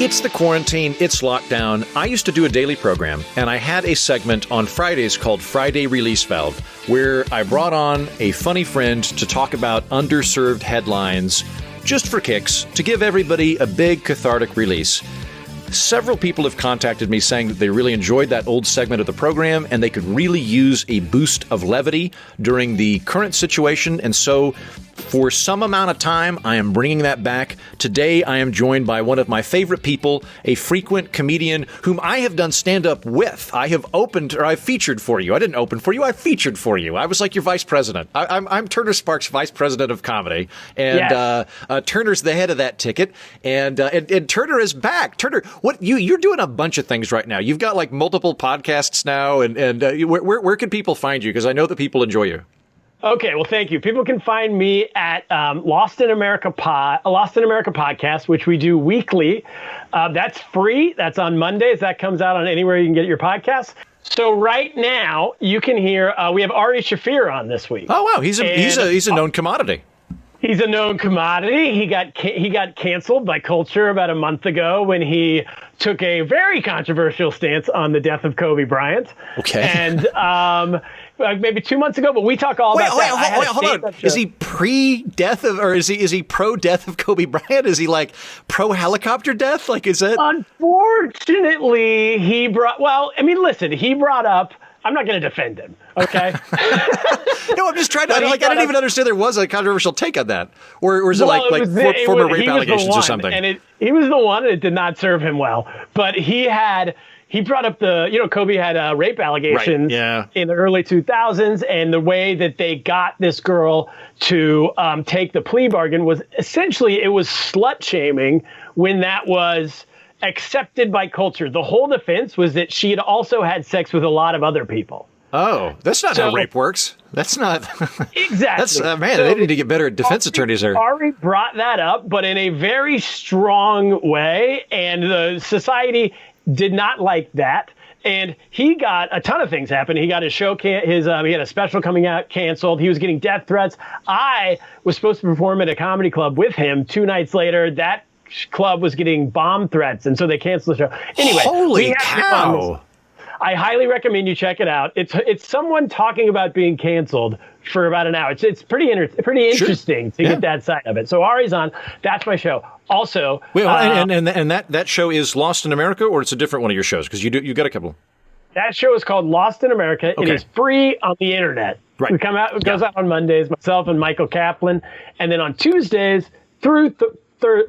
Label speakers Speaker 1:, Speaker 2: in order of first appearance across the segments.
Speaker 1: It's the quarantine, it's lockdown. I used to do a daily program, and I had a segment on Fridays called Friday Release Valve, where I brought on a funny friend to talk about underserved headlines just for kicks, to give everybody a big cathartic release. Several people have contacted me saying that they really enjoyed that old segment of the program and they could really use a boost of levity during the current situation. And so for some amount of time, I am bringing that back. Today, I am joined by one of my favorite people, a frequent comedian whom I have done stand-up with. I have opened, or I've featured for you. I didn't open for you. I featured for you. I was like your vice president. I'm Turner Sparks, vice president of comedy. And yes. Turner's the head of that ticket. And Turner is back. Turner, what you're doing a bunch of things right now. You've got like multiple podcasts now. And where can people find you? Because I know that people enjoy you.
Speaker 2: Okay, well, thank you. People can find me at Lost in America podcast, which we do weekly. That's free. That's on Mondays. That comes out on anywhere you can get your podcasts. So right now you can hear we have Ari Shaffir on this week.
Speaker 1: Oh wow, he's a known commodity.
Speaker 2: He's a known commodity. He got canceled by Culture about a month ago when he took a very controversial stance on the death of Kobe Bryant.
Speaker 1: Okay.
Speaker 2: And maybe 2 months ago, but we talk all about that.
Speaker 1: Hold on. Is he pre-death of, or is he pro-death of Kobe Bryant? Is he like pro-helicopter death? Like, is it?
Speaker 2: Unfortunately, he brought up. I'm not going to defend him, okay?
Speaker 1: No, I'm just trying to, I didn't even understand there was a controversial take on that. Or is it former rape allegations or something?
Speaker 2: And he was the one, and it did not serve him well. But he brought up Kobe had rape allegations in the early 2000s, and the way that they got this girl to take the plea bargain was essentially, it was slut shaming when that was accepted by Culture. The whole defense was that she had also had sex with a lot of other people.
Speaker 1: Oh, that's not how rape works. That's not
Speaker 2: exactly.
Speaker 1: They need to get better at defense attorneys there.
Speaker 2: Ari brought that up, but in a very strong way, and the society did not like that. And he got a ton of things happen. He got his show, he had a special coming out canceled. He was getting death threats. I was supposed to perform at a comedy club with him 2 nights later. That club was getting bomb threats, and so they canceled the show. Anyway,
Speaker 1: holy cow!
Speaker 2: I highly recommend you check it out. It's someone talking about being canceled for about an hour. It's pretty interesting to get that side of it. So Ari's on. That's my show. Also,
Speaker 1: and that show is Lost in America, or it's a different one of your shows because you got a couple.
Speaker 2: That show is called Lost in America.
Speaker 1: Okay.
Speaker 2: It is free on the internet.
Speaker 1: Right.
Speaker 2: It goes out on Mondays. Myself and Michael Kaplan, and then on Tuesdays through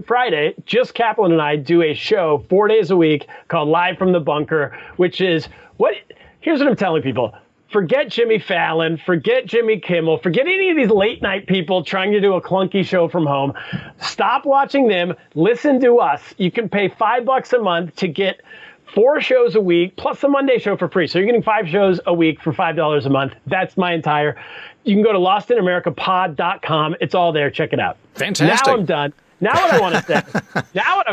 Speaker 2: Friday, just Kaplan and I do a show 4 days a week called Live from the Bunker, which is here's what I'm telling people. Forget Jimmy Fallon, forget Jimmy Kimmel, forget any of these late night people trying to do a clunky show from home. Stop watching them. Listen to us. You can pay $5 a month to get 4 shows a week plus the Monday show for free. So you're getting 5 shows a week for $5 a month. That's my entire. You can go to lostinamericapod.com. It's all there. Check it out.
Speaker 1: Fantastic.
Speaker 2: Now I'm done. Now what I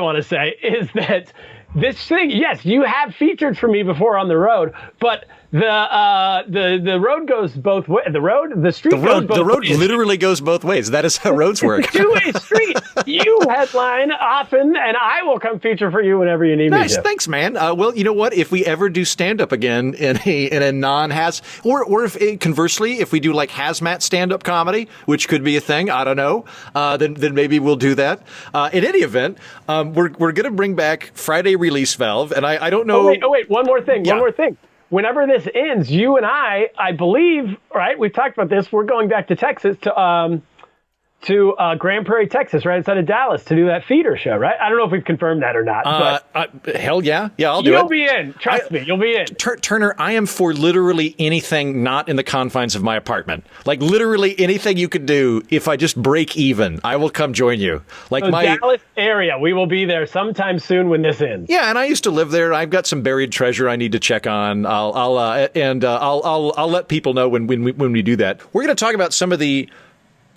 Speaker 2: want to say is that this thing, yes, you have featured for me before on the road, but the road goes both ways. The road
Speaker 1: literally goes both ways. That is how roads work.
Speaker 2: It's a two-way street. You headline often, and I will come feature for you whenever you need me to.
Speaker 1: Thanks, man. Well, you know what? If we ever do stand-up again in a non-haz, or if conversely, if we do like hazmat stand-up comedy, which could be a thing, I don't know, then maybe we'll do that. In any event, we're going to bring back Friday Release Valve, and I don't know.
Speaker 2: Oh wait, one more thing. Whenever this ends, you and I believe, right? We've talked about this. We're going back to Texas to Grand Prairie, Texas, right outside of Dallas, to do that theater show, right? I don't know if we've confirmed that or not.
Speaker 1: Hell yeah. Yeah, I'll do it.
Speaker 2: You'll be in. Trust me, you'll be in.
Speaker 1: Turner, I am for literally anything not in the confines of my apartment. Like literally anything you could do. If I just break even, I will come join you. Like
Speaker 2: Dallas area, we will be there sometime soon when this ends.
Speaker 1: Yeah, and I used to live there. I've got some buried treasure I need to check on. I'll let people know when we do that. We're going to talk about some of the,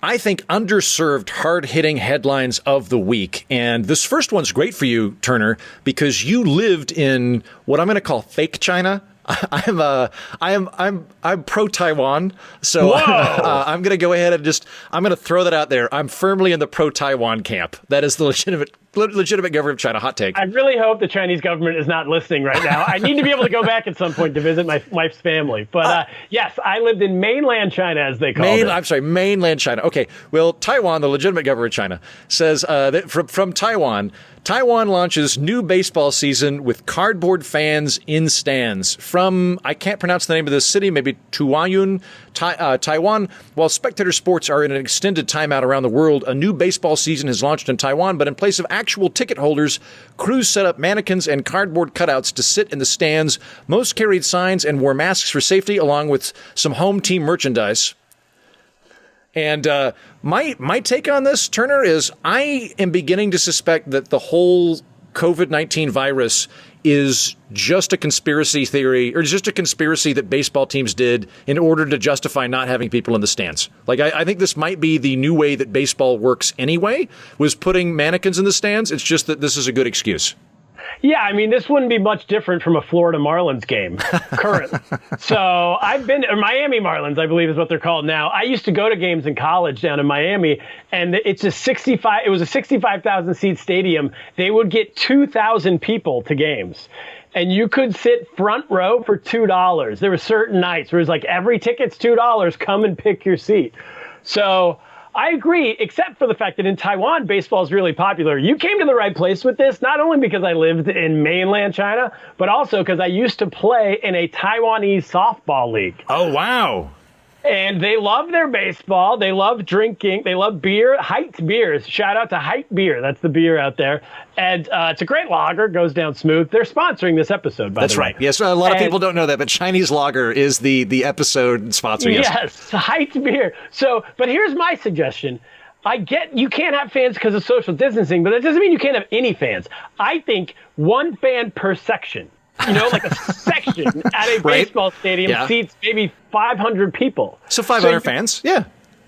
Speaker 1: I think, underserved, hard-hitting headlines of the week. And this first one's great for you, Turner, because you lived in what I'm going to call fake China. I'm pro Taiwan, so I'm going to go ahead and I'm going to throw that out there. I'm firmly in the pro Taiwan camp. That is the legitimate legitimate government of China. Hot take.
Speaker 2: I really hope the Chinese government is not listening right now. I need to be able to go back at some point to visit my wife's family. But yes, I lived in mainland China, as they call it.
Speaker 1: I'm sorry, mainland China. Okay. Well, Taiwan, the legitimate government of China, says that from Taiwan launches new baseball season with cardboard fans in stands. From, I can't pronounce the name of the city, maybe Tuanyun, Taiwan. While spectator sports are in an extended timeout around the world, a new baseball season has launched in Taiwan, but in place of actual ticket holders, crews set up mannequins and cardboard cutouts to sit in the stands. Most carried signs and wore masks for safety, along with some home team merchandise. And my take on this, Turner, is I am beginning to suspect that the whole COVID-19 virus is just a conspiracy theory, or just a conspiracy that baseball teams did in order to justify not having people in the stands. Like, I think this might be the new way that baseball works anyway, was putting mannequins in the stands. It's just that this is a good excuse.
Speaker 2: Yeah, I mean, this wouldn't be much different from a Florida Marlins game currently. So I've been, or Miami Marlins, I believe is what they're called now. I used to go to games in college down in Miami, and it was a 65,000 seat stadium. They would get 2,000 people to games. And you could sit front row for $2. There were certain nights where it was like, every ticket's $2, come and pick your seat. So I agree, except for the fact that in Taiwan, baseball is really popular. You came to the right place with this, not only because I lived in mainland China, but also because I used to play in a Taiwanese softball league.
Speaker 1: Oh, wow.
Speaker 2: And they love their baseball. They love drinking. They love beer. Height beers. Shout out to Height Beer. That's the beer out there. And it's a great lager. Goes down smooth. They're sponsoring this episode, by the way.
Speaker 1: That's right. Yes, a lot of people don't know that, but Chinese lager is the episode sponsor.
Speaker 2: Yes, Height Beer. So, but here's my suggestion. I get you can't have fans because of social distancing, but that doesn't mean you can't have any fans. I think one fan per section. You know, like a section at a baseball stadium seats maybe 500 people.
Speaker 1: So 500 fans, yeah.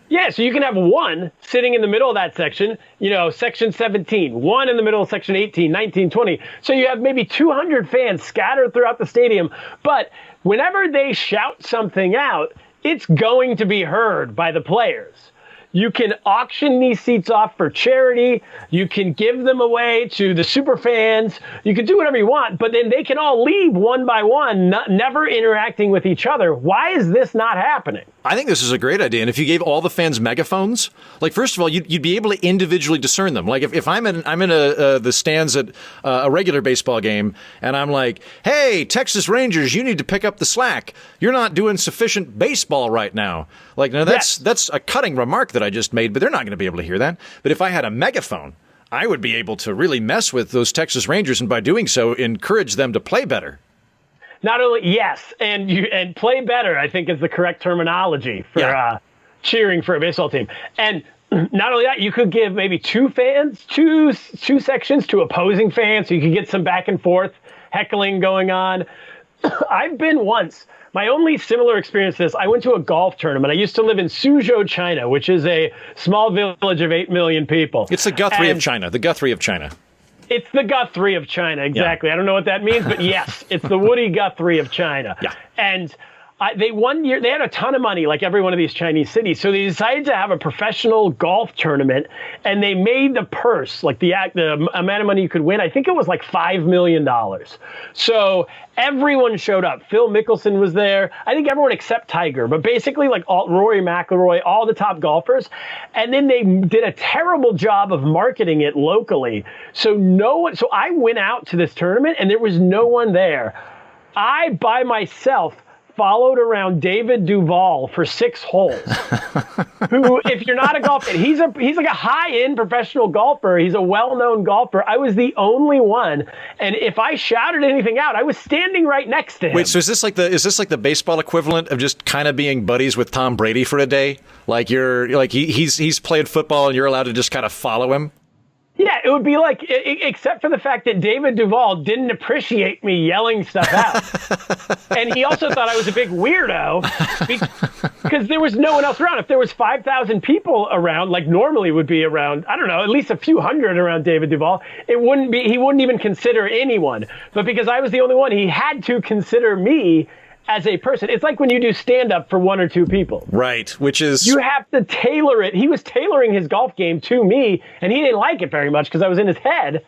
Speaker 2: Yeah, so you can have one sitting in the middle of that section, you know, section 17, one in the middle of section 18, 19, 20. So you have maybe 200 fans scattered throughout the stadium. But whenever they shout something out, it's going to be heard by the players. You can auction these seats off for charity. You can give them away to the super fans. You can do whatever you want, but then they can all leave one by one, never interacting with each other. Why is this not happening?
Speaker 1: I think this is a great idea. And if you gave all the fans megaphones, like, first of all, you'd be able to individually discern them. Like, if I'm in the stands at a regular baseball game, and I'm like, hey, Texas Rangers, you need to pick up the slack. You're not doing sufficient baseball right now. Like, now that's a cutting remark that I just made, but they're not going to be able to hear that. But if I had a megaphone, I would be able to really mess with those Texas Rangers, and by doing so, encourage them to play better.
Speaker 2: Not only, yes, and play better, I think, is the correct terminology for cheering for a baseball team. And not only that, you could give maybe two sections to opposing fans, so you could get some back and forth heckling going on. I've been once. My only similar experience to this, I went to a golf tournament. I used to live in Suzhou, China, which is a small village of 8 million people.
Speaker 1: It's the Guthrie of China. The Guthrie of China.
Speaker 2: It's the Guthrie of China, exactly. Yeah. I don't know what that means, but yes, it's the Woody Guthrie of China. Yeah. And they one year, they had a ton of money, like every one of these Chinese cities. So they decided to have a professional golf tournament, and they made the purse, like the amount of money you could win, I think it was like $5 million. So everyone showed up. Phil Mickelson was there. I think everyone except Tiger, but basically like Rory McIlroy, all the top golfers. And then they did a terrible job of marketing it locally. So I went out to this tournament and there was no one there. I, by myself, followed around David Duval for 6 holes. Who, if you're not a golfer, he's like a high-end professional golfer. He's a well-known golfer. I was the only one, and if I shouted anything out, I was standing right next to him.
Speaker 1: Wait, so is this like the baseball equivalent of just kind of being buddies with Tom Brady for a day? Like he's played football and you're allowed to just kind of follow him?
Speaker 2: Yeah, it would be like, except for the fact that David Duval didn't appreciate me yelling stuff out. And he also thought I was a big weirdo because there was no one else around. If there was 5,000 people around, like normally would be around, I don't know, at least a few hundred around David Duval, he wouldn't even consider anyone. But because I was the only one, he had to consider me. as a person. It's like when you do stand-up for one or two people.
Speaker 1: Right, which is...
Speaker 2: You have to tailor it. He was tailoring his golf game to me, and he didn't like it very much because I was in his head.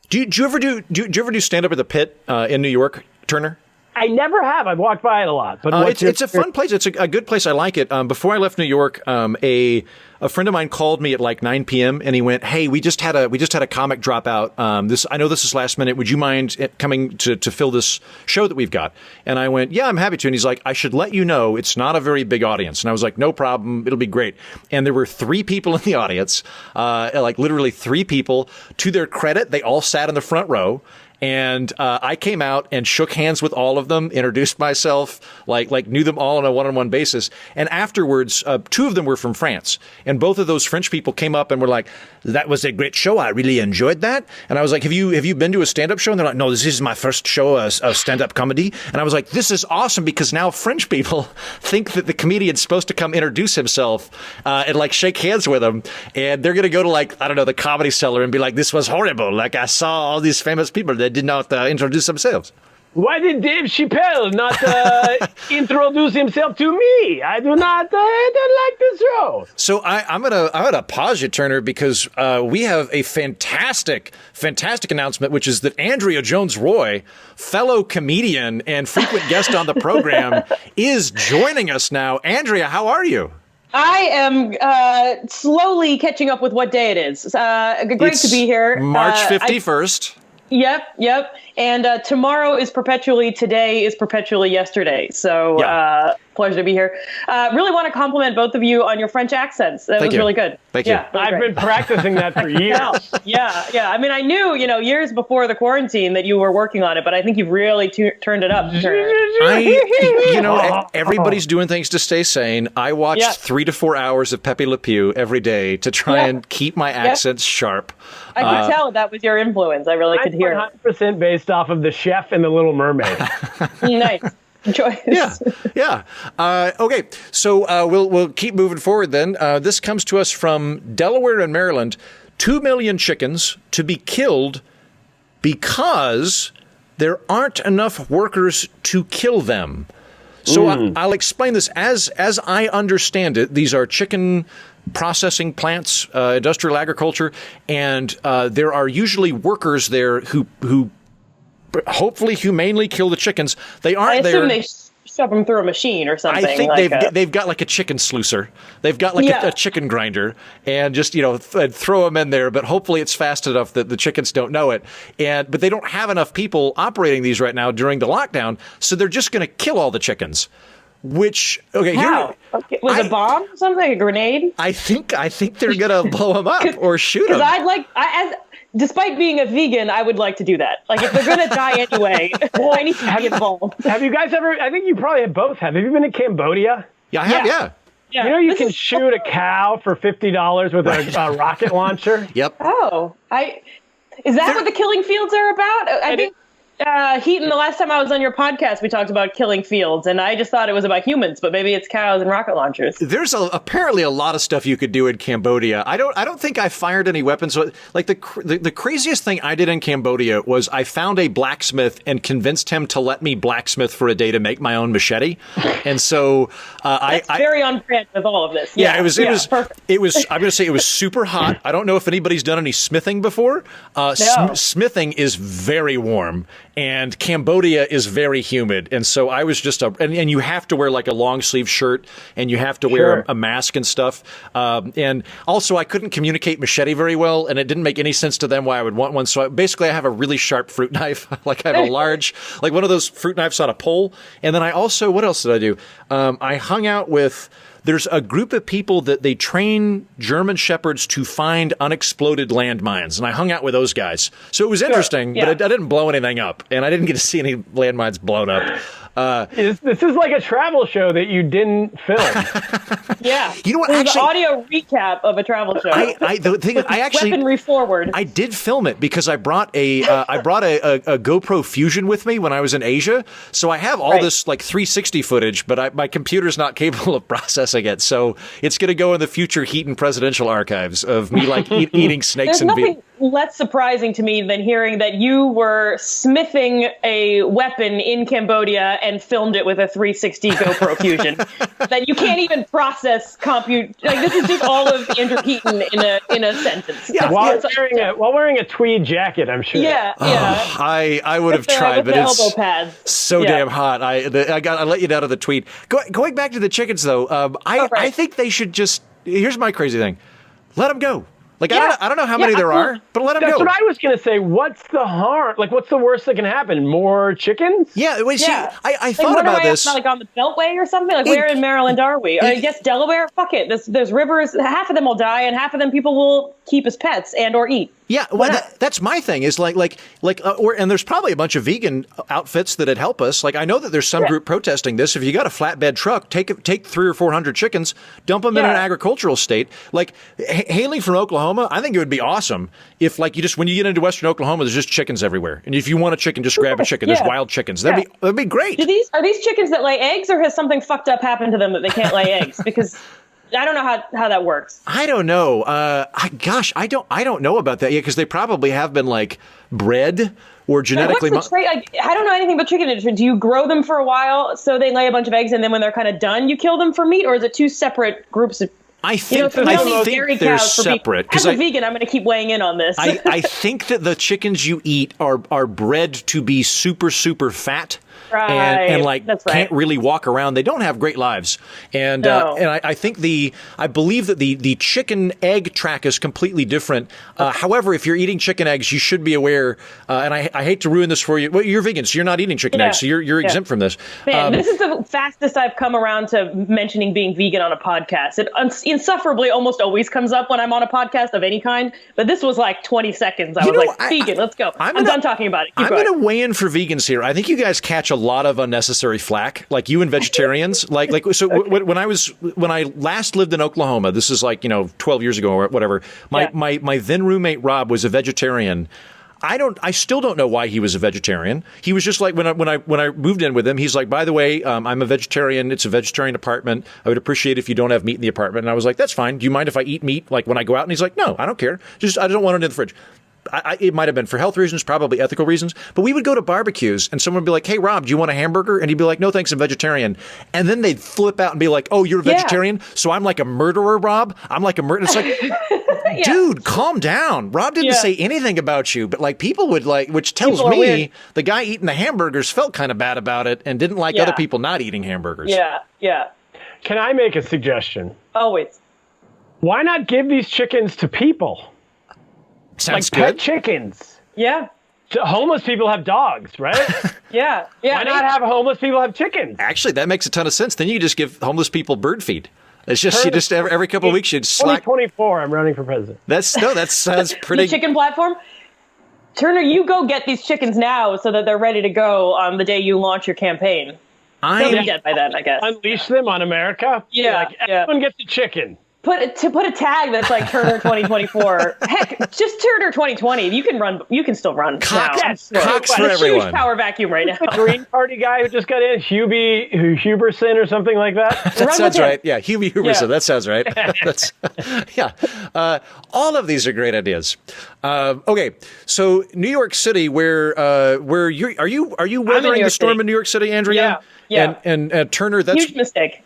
Speaker 1: Do you ever do stand-up at the Pit in New York, Turner?
Speaker 2: I never have. I've walked by it a lot. But
Speaker 1: it's a fun place. It's a good place. I like it. Before I left New York, a friend of mine called me at like 9 p.m. and he went, "Hey, we just had a comic drop out. I know this is last minute. Would you mind coming to fill this show that we've got?" And I went, "Yeah, I'm happy to." And he's like, "I should let you know it's not a very big audience." And I was like, "No problem. It'll be great." And there were 3 people in the audience, like literally 3 people. To their credit, they all sat in the front row. And I came out and shook hands with all of them, introduced myself, like knew them all on a one-on-one basis. And afterwards, 2 of them were from France. And both of those French people came up and were like, "That was a great show. I really enjoyed that." And I was like, have you been to a stand-up show? And they're like, "No, this is my first show of stand-up comedy." And I was like, this is awesome because now French people think that the comedian's supposed to come introduce himself and like shake hands with him. And they're going to go to like, I don't know, the Comedy Cellar and be like, "This was horrible. Like I saw all these famous people that did not introduce themselves."
Speaker 2: Why did Dave Chappelle not introduce himself to me? I don't like this show.
Speaker 1: So I'm gonna pause you, Turner, because we have a fantastic announcement, which is that Andrea Jones-Rooy, fellow comedian and frequent guest on the program, is joining us now. Andrea, how are you?
Speaker 3: I am slowly catching up with what day it is. Great to be here.
Speaker 1: March 51st.
Speaker 3: Yep. And tomorrow is perpetually today is perpetually yesterday. So pleasure to be here. Really want to compliment both of you on your French accents. That was really good.
Speaker 1: Thank you.
Speaker 3: Yeah,
Speaker 2: I've been practicing that for years.
Speaker 3: Yeah. I mean, I knew, years before the quarantine that you were working on it, but I think you've really turned it up.
Speaker 1: Everybody's doing things to stay sane. I watch 3 to 4 hours of Pepe Le Pew every day to try and keep my accents sharp.
Speaker 3: I could tell that was your influence. I really could hear.
Speaker 2: 100% based off of The Chef and The Little Mermaid.
Speaker 3: Nice. Choice.
Speaker 1: Yeah. Okay. So we'll keep moving forward then. This comes to us from Delaware and Maryland. 2 million chickens to be killed because there aren't enough workers to kill them. So I'll explain this as I understand it. These are chicken processing plants, industrial agriculture, and there are usually workers there who hopefully humanely kill the chickens. They aren't there.
Speaker 3: I assume they shove them through a machine or something.
Speaker 1: I think they've got like a chicken sluicer. They've got like a chicken grinder and just throw them in there. But hopefully it's fast enough that the chickens don't know it. But they don't have enough people operating these right now during the lockdown, so they're just going to kill all the chickens. Which
Speaker 3: how? Was a bomb something, a grenade?
Speaker 1: I think they're gonna blow them up or shoot them.
Speaker 3: Because despite being a vegan, I would like to do that. Like if they're gonna die anyway, I need to be involved.
Speaker 2: Have you guys ever? I think you probably have both. Have you been to Cambodia?
Speaker 1: Yeah, I have. Yeah.
Speaker 2: You can shoot a cow for $50 with a rocket launcher.
Speaker 1: Yep.
Speaker 3: Oh, is that what the killing fields are about? I think. Heaton, the last time I was on your podcast, we talked about killing fields, and I just thought it was about humans, but maybe it's cows and rocket launchers.
Speaker 1: There's apparently a lot of stuff you could do in Cambodia. I don't think I fired any weapons. So, like the craziest thing I did in Cambodia was I found a blacksmith and convinced him to let me blacksmith for a day to make my own machete. And so
Speaker 3: That's very on brand with all of this.
Speaker 1: Yeah, it was perfect. I'm going to say it was super hot. I don't know if anybody's done any smithing before.
Speaker 3: No.
Speaker 1: Smithing is very warm. And Cambodia is very humid. And so I was just and you have to wear like a long sleeve shirt and you have to wear a mask and stuff. And also I couldn't communicate machete very well and it didn't make any sense to them why I would want one. So I have a really sharp fruit knife. Like I have a large, like one of those fruit knives on a pole. And then I also, what else did I do? I hung out with, there's a group of people that they train German shepherds to find unexploded landmines. And I hung out with those guys. So it was interesting, but I didn't blow anything up. And I didn't get to see any landmines blown up.
Speaker 2: This is like a travel show that you didn't film.
Speaker 3: Yeah.
Speaker 1: You know what?
Speaker 3: It was
Speaker 1: actually,
Speaker 3: an audio recap of a travel show.
Speaker 1: The thing I actually
Speaker 3: weaponry forward.
Speaker 1: I did film it because I brought a GoPro Fusion with me when I was in Asia. So I have all this like 360 footage, but my computer's not capable of processing it. So it's going to go in the future Heaton presidential archives of me like eating snakes and
Speaker 3: less surprising to me than hearing that you were smithing a weapon in Cambodia and filmed it with a 360 GoPro Fusion. That you can't even process compute. Like, this is just all of Andrew Heaton in a sentence.
Speaker 2: Yeah, while wearing a tweed jacket, I'm sure.
Speaker 3: Yeah.
Speaker 1: I would have tried, but it's
Speaker 3: elbow pads.
Speaker 1: so damn hot. I let you down to the tweet. Going back to the chickens, though, I think they should just. Here's my crazy thing: let them go. Like, I don't know how many there are, but let them go.
Speaker 2: That's what I was going to say. What's the harm? Like, what's the worst that can happen? More chickens?
Speaker 1: Yeah. See, I thought about this.
Speaker 3: Like on the Beltway or something? Like, where in Maryland are we? Or I guess Delaware? Fuck it. There's rivers. Half of them will die, and half of them people will keep as pets and or eat.
Speaker 1: Yeah, well, that's my thing. Is and there's probably a bunch of vegan outfits that'd help us. Like, I know that there's some group protesting this. If you got a flatbed truck, take 300 or 400 chickens, dump them in an agricultural state. Like, hailing from Oklahoma, I think it would be awesome if, like, when you get into Western Oklahoma, there's just chickens everywhere, and if you want a chicken, just grab a chicken. There's wild chickens. That'd be great.
Speaker 3: Are these chickens that lay eggs, or has something fucked up happened to them that they can't lay eggs? Because I don't know how that works.
Speaker 1: I don't know. I don't know about that yet, because they probably have been like bred or genetically.
Speaker 3: I don't know anything about chicken industry. Do you grow them for a while so they lay a bunch of eggs, and then when they're kind of done, you kill them for meat, or is it two separate groups of?
Speaker 1: I think they're separate.
Speaker 3: As a vegan, I'm going to keep weighing in on this.
Speaker 1: I think that the chickens you eat are bred to be super, super fat.
Speaker 3: Right.
Speaker 1: And can't really walk around. They don't have great lives. And I believe that the chicken egg track is completely different. However, if you're eating chicken eggs, you should be aware, and I hate to ruin this for you. Well, you're vegan, so you're not eating chicken eggs, so you're exempt from this.
Speaker 3: Man, this is the fastest I've come around to mentioning being vegan on a podcast. It insufferably almost always comes up when I'm on a podcast of any kind, but this was like 20 seconds. I was vegan, let's go. I'm done talking about it.
Speaker 1: I'm going to weigh in for vegans here. I think you guys catch a lot of unnecessary flack, like you and vegetarians. When I last lived in Oklahoma, this is 12 years ago or whatever. My then roommate Rob was a vegetarian. I still don't know why he was a vegetarian. He was just like, when I moved in with him, he's like, by the way, I'm a vegetarian. It's a vegetarian apartment. I would appreciate if you don't have meat in the apartment. And I was like, that's fine. Do you mind if I eat meat like when I go out? And he's like, no, I don't care. I don't want it in the fridge. It might have been for health reasons, probably ethical reasons, but we would go to barbecues and someone would be like, hey, Rob, do you want a hamburger? And he'd be like, no, thanks, I'm vegetarian. And then they'd flip out and be like, oh, you're a vegetarian? So I'm like a murderer, Rob? I'm like a murderer. It's like, dude, calm down. Rob didn't say anything about you, but like people would which tells me the guy eating the hamburgers felt kind of bad about it and didn't like other people not eating hamburgers.
Speaker 3: Yeah.
Speaker 2: Can I make a suggestion?
Speaker 3: Always.
Speaker 2: Why not give these chickens to people?
Speaker 1: Sounds
Speaker 2: good. Pet chickens.
Speaker 3: Yeah.
Speaker 2: Homeless people have dogs, right?
Speaker 3: Yeah.
Speaker 2: Why not have homeless people have chickens?
Speaker 1: Actually, that makes a ton of sense. Then you just give homeless people bird feed. It's just every couple of weeks you'd slack.
Speaker 2: 2024, I'm running for president.
Speaker 1: That sounds pretty.
Speaker 3: The chicken platform. Turner, you go get these chickens now so that they're ready to go on the day you launch your campaign. They'll be dead by then, I guess.
Speaker 2: Unleash them on America.
Speaker 3: Yeah.
Speaker 2: Everyone gets a chicken.
Speaker 3: Put a tag that's like Turner 2024. Heck, just Turner 2020. You can still run.
Speaker 1: Cox
Speaker 3: a
Speaker 1: for everyone.
Speaker 3: Huge power vacuum right now.
Speaker 2: The Green Party guy who just got in, Huberson or something like that.
Speaker 1: That sounds right. Yeah, Hubie Huberson. Yeah. That sounds right. All of these are great ideas. Okay, so New York City, where are you weathering the storm in New York City, Andrea?
Speaker 3: Yeah.
Speaker 1: And Turner, that's
Speaker 3: huge mistake.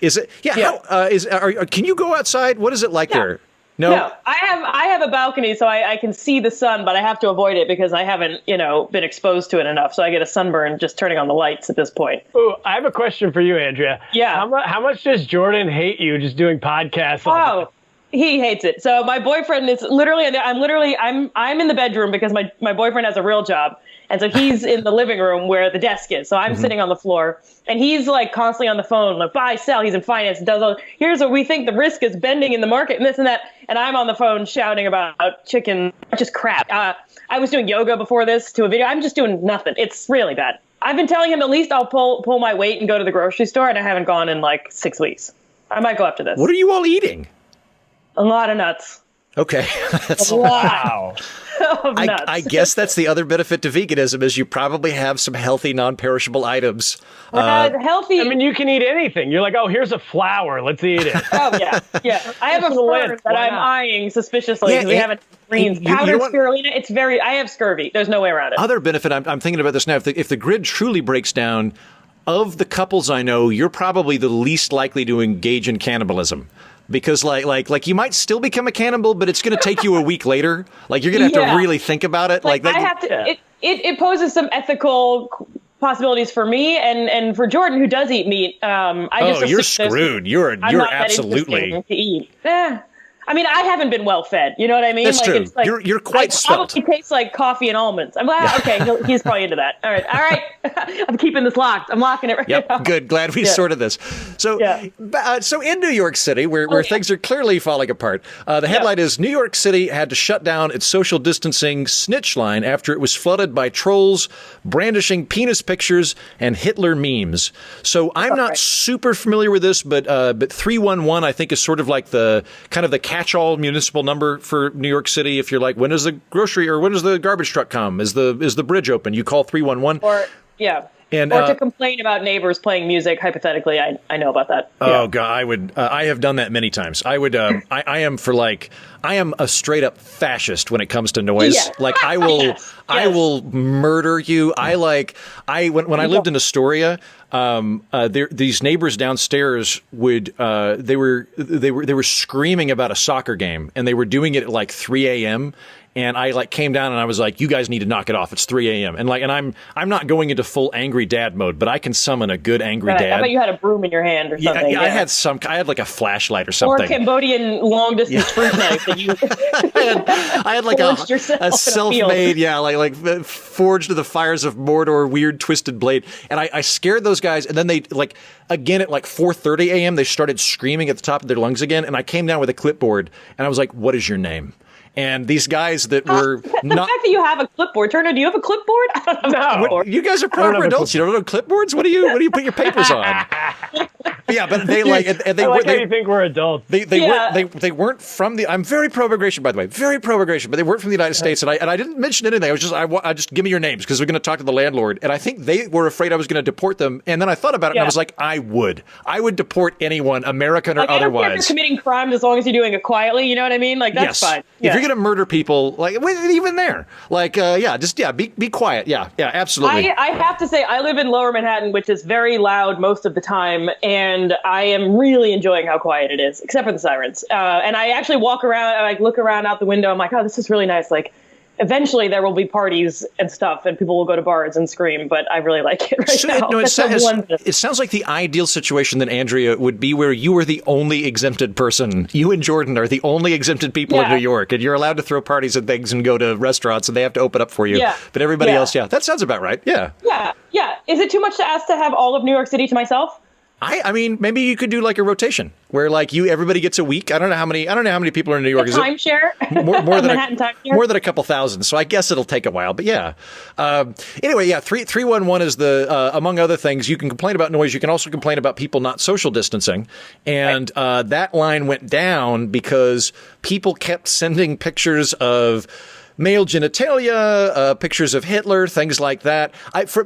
Speaker 1: Is it? Yeah. How can you go outside? What is it like there? No.
Speaker 3: I have a balcony, so I can see the sun, but I have to avoid it because I haven't, been exposed to it enough. So I get a sunburn just turning on the lights at this point.
Speaker 2: Ooh, I have a question for you, Andrea.
Speaker 3: Yeah.
Speaker 2: How much does Jordan hate you just doing podcasts?
Speaker 3: He hates it. So my boyfriend is I'm in the bedroom because my boyfriend has a real job. And so he's in the living room where the desk is. So I'm sitting on the floor and he's like constantly on the phone, like buy, sell. He's in finance. Here's what we think the risk is bending in the market and this and that. And I'm on the phone shouting about chicken, just crap. I was doing yoga before this to a video. I'm just doing nothing. It's really bad. I've been telling him at least I'll pull my weight and go to the grocery store. And I haven't gone in like 6 weeks. I might go after this.
Speaker 1: What are you all eating?
Speaker 3: A lot of nuts.
Speaker 1: Okay. That's,
Speaker 2: Wow.
Speaker 1: I guess that's the other benefit to veganism is you probably have some healthy, non-perishable items.
Speaker 3: Healthy.
Speaker 2: I mean, you can eat anything. You're like, oh, here's a flower. Let's eat it.
Speaker 3: Oh, yeah. Yeah. I have a fern that I'm eyeing suspiciously because we haven't greens. Powdered spirulina. It's I have scurvy. There's no way around it.
Speaker 1: Other benefit, I'm thinking about this now. If the grid truly breaks down, of the couples I know, you're probably the least likely to engage in cannibalism. Because like you might still become a cannibal, but it's going to take you a week later. Like you're going to have to really think about it. Like
Speaker 3: I have to. It poses some ethical possibilities for me and for Jordan, who does eat meat.
Speaker 1: You're screwed. You're absolutely
Speaker 3: to eat. I mean, I haven't been well fed. You know what I mean?
Speaker 1: That's true.
Speaker 3: It's like,
Speaker 1: you're quite svelte.
Speaker 3: Probably tastes like coffee and almonds. I'm like, okay, he's probably into that. All right. I'm keeping this locked. I'm locking it right now.
Speaker 1: Good. Glad we sorted this. So, so in New York City, where things are clearly falling apart, the headline is New York City had to shut down its social distancing Snitch line after it was flooded by trolls brandishing penis pictures and Hitler memes. So I'm not super familiar with this, but 311 I think is sort of like the kind of the catch-all municipal number for New York City. If you're like, when does the grocery or when does the garbage truck come? Is the bridge open? You call 311.
Speaker 3: Or to complain about neighbors playing music. Hypothetically, I know about that.
Speaker 1: Oh God, I have done that many times. I am a straight up fascist when it comes to noise. Yeah. Like I will murder you. When I lived in Astoria, these neighbors downstairs they were screaming about a soccer game, and they were doing it at like 3 a.m. And I came down and I was like, you guys need to knock it off. It's 3 a.m. And I'm not going into full angry dad mode, but I can summon a good angry dad.
Speaker 3: I bet you had a broom in your hand or something.
Speaker 1: Yeah, I had like a flashlight or something.
Speaker 3: Or a Cambodian long distance fruit knife that you
Speaker 1: I had like a self-made, like forged to the fires of Mordor, weird twisted blade. And I scared those guys, and then they again at like 4:30 a.m. they started screaming at the top of their lungs again, and I came down with a clipboard and I was like, what is your name? And these guys that were
Speaker 3: the fact that you have a clipboard, Turner, do you have a clipboard? I don't know.
Speaker 1: You guys are proper adults. You don't know clipboards? What do you put your papers on? Yeah, but they
Speaker 2: how you think we're adults.
Speaker 1: They weren't from the. I'm very pro-immigration, by the way, very pro-immigration, but they weren't from the United States, and I didn't mention anything. I just give me your names because we're going to talk to the landlord, and I think they were afraid I was going to deport them, and then I thought about it, and I was like, I would deport anyone, American or otherwise. I don't care if you're
Speaker 3: committing crimes as long as you're doing it quietly. You know what I mean? Like that's fine.
Speaker 1: If you're going to murder people, like even there, be quiet. Yeah, absolutely.
Speaker 3: I have to say, I live in Lower Manhattan, which is very loud most of the time, and I am really enjoying how quiet it is, except for the sirens. And I actually walk around, I look around out the window. I'm like, oh, this is really nice. Like, eventually there will be parties and stuff, and people will go to bars and scream. But I really like it now.
Speaker 1: No, it sounds like the ideal situation that Andrea would be where you are the only exempted person. You and Jordan are the only exempted people in New York, and you're allowed to throw parties and things and go to restaurants, and they have to open up for you. Yeah. But everybody else, that sounds about right. Yeah.
Speaker 3: Yeah. Is it too much to ask to have all of New York City to myself?
Speaker 1: I mean, maybe you could do like a rotation where like everybody gets a week. I don't know how many people are in New York.
Speaker 3: Timeshare?
Speaker 1: More than a couple thousand. So I guess it'll take a while, but yeah. Anyway, 311 is the, among other things, you can complain about noise. You can also complain about people not social distancing. And that line went down because people kept sending pictures of male genitalia, pictures of Hitler, things like that.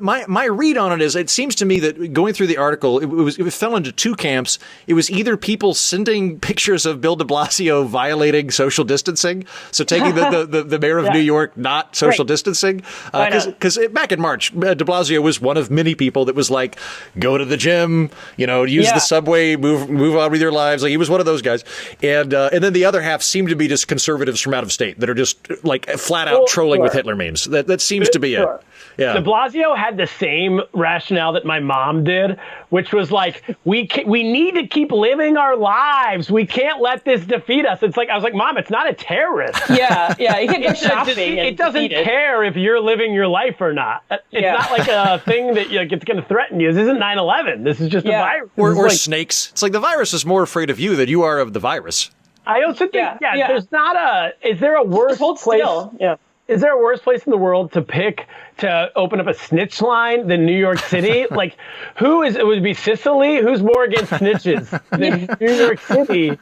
Speaker 1: My read on it is, it seems to me that going through the article, it fell into two camps. It was either people sending pictures of Bill de Blasio violating social distancing, so taking the mayor of New York not social distancing, because back in March, de Blasio was one of many people that was like, go to the gym, use the subway, move on with your lives. Like he was one of those guys, and then the other half seemed to be just conservatives from out of state that are just like flat out trolling with Hitler memes. That seems to be it. Yeah.
Speaker 2: De Blasio had the same rationale that my mom did, which was like, we need to keep living our lives. We can't let this defeat us. It's like, I was like, Mom, it's not a terrorist.
Speaker 3: Yeah. You can go shopping.
Speaker 2: It doesn't care if you're living your life or not. It's not like a thing that it's going to threaten you. This isn't 9/11. This is just a virus.
Speaker 1: Or snakes. It's like the virus is more afraid of you than you are of the virus.
Speaker 2: I also think, there's not is there a worse place?
Speaker 3: Still. Yeah.
Speaker 2: is there a worse place in the world to pick to open up a snitch line than New York City? Like, it would be Sicily? Who's more against snitches than New York City? De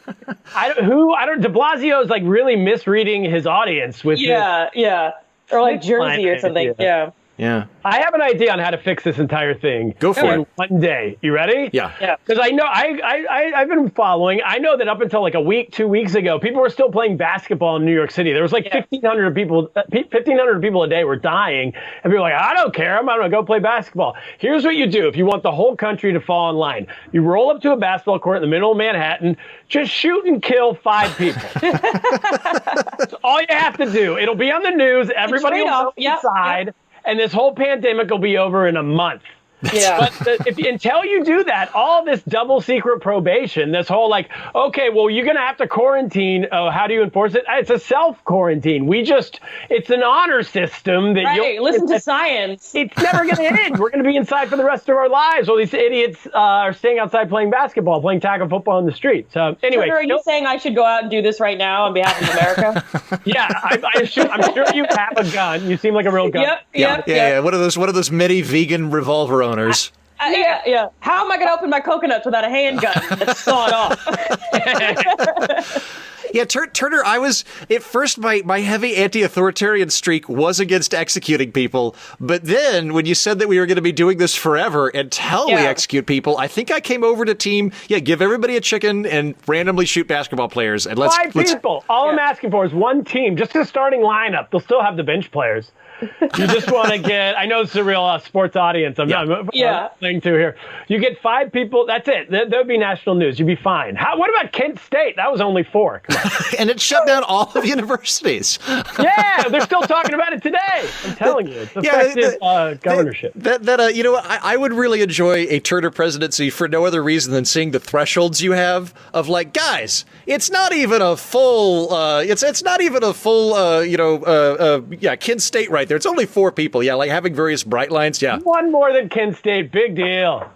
Speaker 2: Blasio is like really misreading his audience with
Speaker 3: or like Jersey or something.
Speaker 1: Yeah.
Speaker 2: I have an idea on how to fix this entire thing.
Speaker 1: Go for it.
Speaker 2: One day. You ready?
Speaker 1: Yeah.
Speaker 2: Because I know I've been following. I know that up until like 2 weeks ago, people were still playing basketball in New York City. There was like 1,500 people. 1,500 people a day were dying, and people were like, I don't care. I'm gonna go play basketball. Here's what you do if you want the whole country to fall in line. You roll up to a basketball court in the middle of Manhattan, just shoot and kill 5 people. That's all you have to do. It'll be on the news. Everybody will go inside. And this whole pandemic will be over in a month.
Speaker 3: Yeah.
Speaker 2: But until you do that, all this double secret probation, this whole like, okay, well, you're going to have to quarantine. Oh, how do you enforce it? It's a self-quarantine. It's an honor system that
Speaker 3: listen to science.
Speaker 2: It's never going to end. We're going to be inside for the rest of our lives. Well, these idiots are staying outside playing basketball, playing tackle football in the street. So anyway.
Speaker 3: Turner, are you saying I should go out and do this right now on behalf of America?
Speaker 2: Yeah, I'm sure you have a gun. You seem like a real gun.
Speaker 3: Yep.
Speaker 1: One of those mini vegan revolver owners.
Speaker 3: Yeah. How am I going to open my coconuts without a handgun that's sawed off?
Speaker 1: Yeah, Turner, at first my heavy anti-authoritarian streak was against executing people, but then when you said that we were going to be doing this forever until we execute people, I think I came over to team, give everybody a chicken and randomly shoot basketball players. And let's
Speaker 2: 5 people. All I'm asking for is one team, just a starting lineup. They'll still have the bench players. You just want to get, I know it's a real sports audience. I'm playing to here. You get 5 people. That's it. That would be national news. You'd be fine. What about Kent State? That was only 4. Come on.
Speaker 1: And it shut down all of universities.
Speaker 2: Yeah, they're still talking about it today. I'm telling you, it's effective governorship.
Speaker 1: I would really enjoy a Turner presidency for no other reason than seeing the thresholds you have of like, guys, it's not even a full, it's not even a full, Kent State right there. It's only 4 people. Yeah, like having various bright lines. Yeah.
Speaker 2: One more than Kent State. Big deal.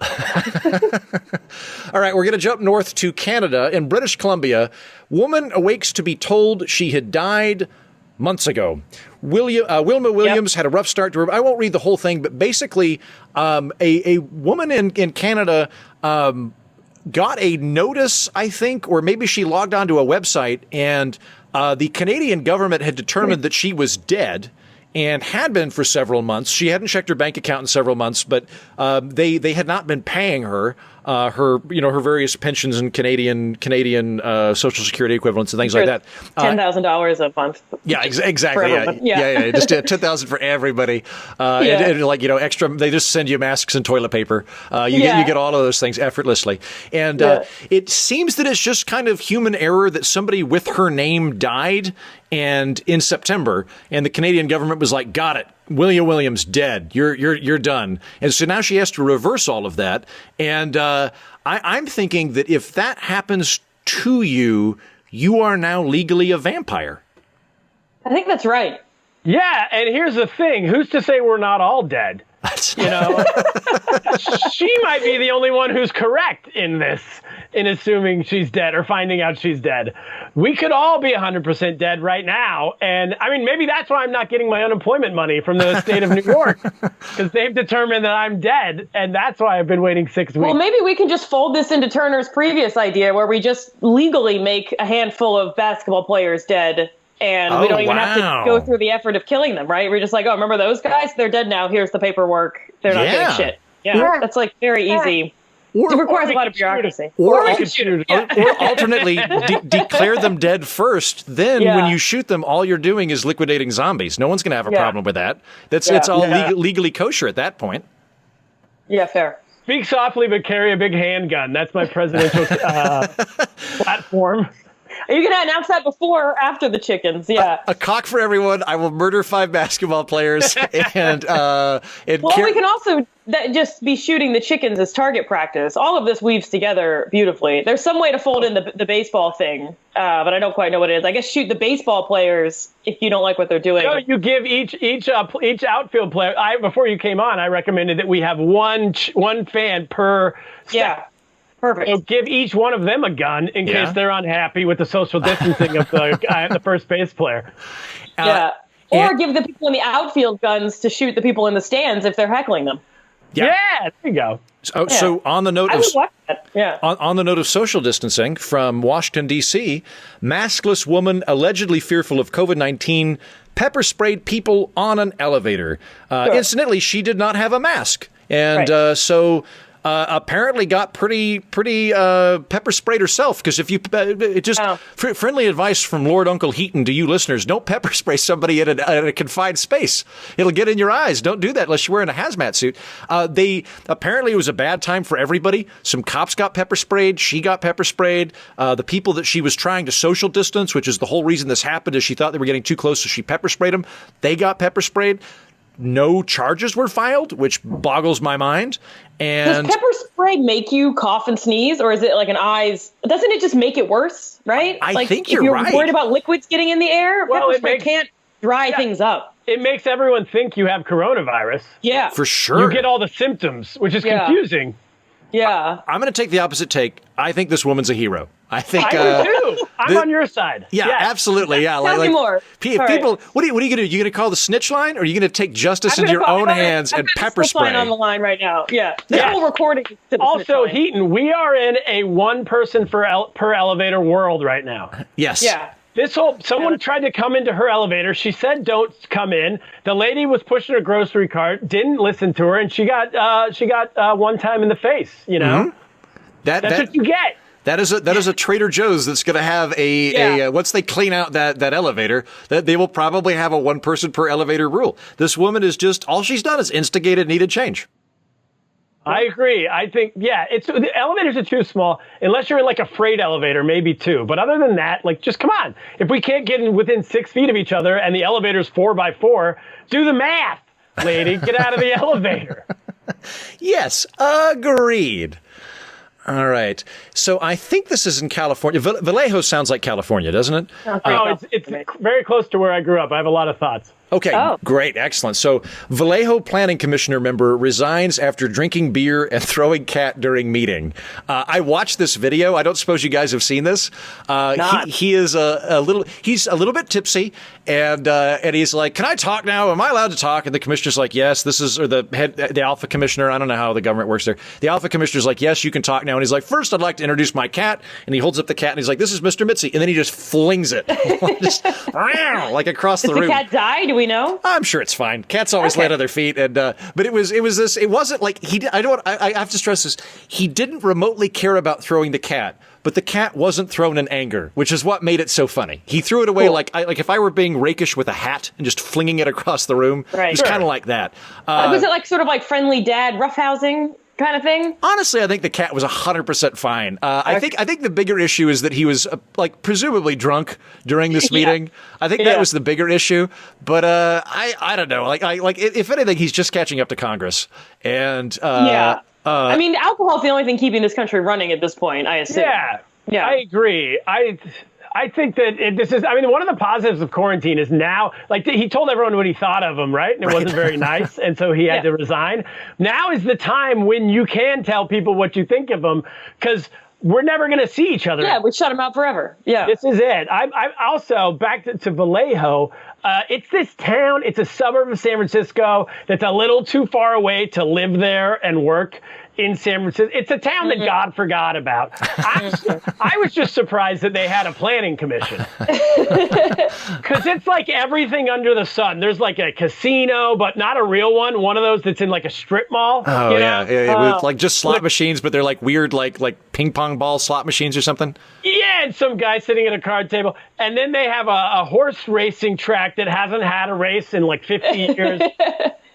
Speaker 1: All right, we're going to jump north to Canada. In British Columbia, woman awakes to be told she had died months ago. Wilma Williams had a rough start to her. I won't read the whole thing, but basically a woman in Canada got a notice, I think, or maybe she logged onto a website, and the Canadian government had determined that she was dead and had been for several months. She hadn't checked her bank account in several months, but they had not been paying her her various pensions and Canadian Social Security equivalents and things like that.
Speaker 3: $10,000 a month.
Speaker 1: Yeah, exactly. Yeah. Just $10,000 for everybody. And extra. They just send you masks and toilet paper. You get all of those things effortlessly. And it seems that it's just kind of human error that somebody with her name died. And in September, and the Canadian government was like, got it. Willa Williams dead. You're done. And so now she has to reverse all of that. And I'm thinking that if that happens to you, you are now legally a vampire.
Speaker 3: I think that's right.
Speaker 2: Yeah, and here's the thing. Who's to say we're not all dead? She might be the only one who's correct in this, in assuming she's dead or finding out she's dead. We could all be 100% dead right now. And I mean, maybe that's why I'm not getting my unemployment money from the state of New York, because they've determined that I'm dead. And that's why I've been waiting 6 weeks.
Speaker 3: Well, maybe we can just fold this into Turner's previous idea where we just legally make a handful of basketball players dead. And we don't even have to go through the effort of killing them, right? We're just like, oh, remember those guys? They're dead now. Here's the paperwork. They're not getting shit. Yeah, that's like very easy. It requires a lot of bureaucracy.
Speaker 1: Or alternately, declare them dead first. Then when you shoot them, all you're doing is liquidating zombies. No one's going to have a problem with that. It's all legally kosher at that point.
Speaker 3: Yeah, fair.
Speaker 2: Speak softly, but carry a big handgun. That's my presidential platform.
Speaker 3: Are you going to announce that before or after the chickens? Yeah.
Speaker 1: A cock for everyone. I will murder 5 basketball players. and
Speaker 3: we can also just be shooting the chickens as target practice. All of this weaves together beautifully. There's some way to fold in the baseball thing, but I don't quite know what it is. I guess shoot the baseball players if you don't like what they're doing.
Speaker 2: No, you give each outfield player. Before you came on, I recommended that we have one fan per step.
Speaker 3: Yeah. Perfect.
Speaker 2: So give each one of them a gun in case they're unhappy with the social distancing of the first base player.
Speaker 3: Or give the people in the outfield guns to shoot the people in the stands if they're heckling them.
Speaker 2: Yeah, there you go.
Speaker 1: So on the note
Speaker 3: I
Speaker 1: of
Speaker 3: would watch that. Yeah.
Speaker 1: on the note of social distancing from Washington, D.C., maskless woman allegedly fearful of COVID-19 pepper sprayed people on an elevator. Incidentally, she did not have a mask. And apparently got pretty pepper sprayed herself, because if you friendly advice from Lord Uncle Heaton to you listeners: don't pepper spray somebody in a confined space. It'll get in your eyes. Don't do that unless you're wearing a hazmat suit. Apparently it was a bad time for everybody. Some cops got pepper sprayed. She got pepper sprayed. The people that she was trying to social distance, which is the whole reason this happened, is she thought they were getting too close, so she pepper sprayed them. They got pepper sprayed. No charges were filed, which boggles my mind. And
Speaker 3: does pepper spray make you cough and sneeze, or is it like an eyes? Doesn't it just make it worse, right?
Speaker 1: I think you're
Speaker 3: right.
Speaker 1: If
Speaker 3: you're worried about liquids getting in the air, pepper spray can't dry things up.
Speaker 2: It makes everyone think you have coronavirus.
Speaker 3: Yeah.
Speaker 1: For sure.
Speaker 2: You get all the symptoms, which is confusing.
Speaker 3: Yeah.
Speaker 1: I'm going to take the opposite take. I think this woman's a hero. I think
Speaker 2: I do too. I'm on your side.
Speaker 1: Yeah, absolutely. Yeah,
Speaker 3: Tell me more.
Speaker 1: People, what are you going to do? You going to call the snitch line, or are you going to take justice into your own hands and pepper spray?
Speaker 3: Line on the line right now. Yeah. People recording.
Speaker 2: Also, Heaton, we are in a one person per elevator world right now.
Speaker 1: Yes.
Speaker 3: Yeah.
Speaker 2: Someone tried to come into her elevator. She said, "Don't come in." The lady was pushing her grocery cart, didn't listen to her, and she got one time in the face. You know, that's what you get.
Speaker 1: That is a Trader Joe's that's going to have a once they clean out that elevator, that they will probably have a one person per elevator rule. This woman is just, all she's done is instigated needed change.
Speaker 2: I agree. I think, the elevators are too small, unless you're in like a freight elevator, maybe two. But other than that, like, just come on. If we can't get within 6 feet of each other and the elevator's 4x4, do the math, lady. Get out of the elevator.
Speaker 1: Yes, agreed. All right. So I think this is in California. Vallejo sounds like California, doesn't it?
Speaker 2: It's very close to where I grew up. I have a lot of thoughts.
Speaker 1: Okay, great, excellent. So Vallejo Planning Commissioner member resigns after drinking beer and throwing cat during meeting. I watched this video. I don't suppose you guys have seen this. He is he's a little bit tipsy, and he's like, "Can I talk now? Am I allowed to talk?" And the commissioner's like, "Yes." The alpha commissioner. I don't know how the government works there. The alpha commissioner's like, "Yes, you can talk now." And he's like, "First, I'd like to introduce my cat." And he holds up the cat, and he's like, "This is Mr. Mitzi." And then he just flings it, like across the room.
Speaker 3: Does the cat die? Do we know?
Speaker 1: I'm sure it's fine. Cats always land on their feet, and but it was this. It wasn't like I have to stress this. He didn't remotely care about throwing the cat, but the cat wasn't thrown in anger, which is what made it so funny. He threw it away like if I were being rakish with a hat and just flinging it across the room. Right. It was kind of like that.
Speaker 3: Was it like sort of like friendly dad roughhousing kind of thing?
Speaker 1: Honestly, I think the cat was 100% fine. I think the bigger issue is that he was presumably drunk during this meeting. I think that was the bigger issue. But I don't know. If anything, he's just catching up to Congress. And
Speaker 3: I mean, alcohol's the only thing keeping this country running at this point, I assume. Yeah.
Speaker 2: I agree. I think that one of the positives of quarantine is now, he told everyone what he thought of him, right? And it wasn't very nice, and so he had to resign. Now is the time when you can tell people what you think of them, because we're never going to see each other.
Speaker 3: Yeah, we shut him out forever. Yeah.
Speaker 2: This is it. I also, back to Vallejo, it's this town, it's a suburb of San Francisco that's a little too far away to live there and work in San Francisco. It's a town that God forgot about. I was just surprised that they had a planning commission. Because it's like everything under the sun. There's like a casino, but not a real one of those that's in like a strip mall.
Speaker 1: Oh, with like just slot machines, but they're like weird, like ping pong ball slot machines or something.
Speaker 2: Yeah, and some guy sitting at a card table. And then they have a horse racing track that hasn't had a race in like 50 years.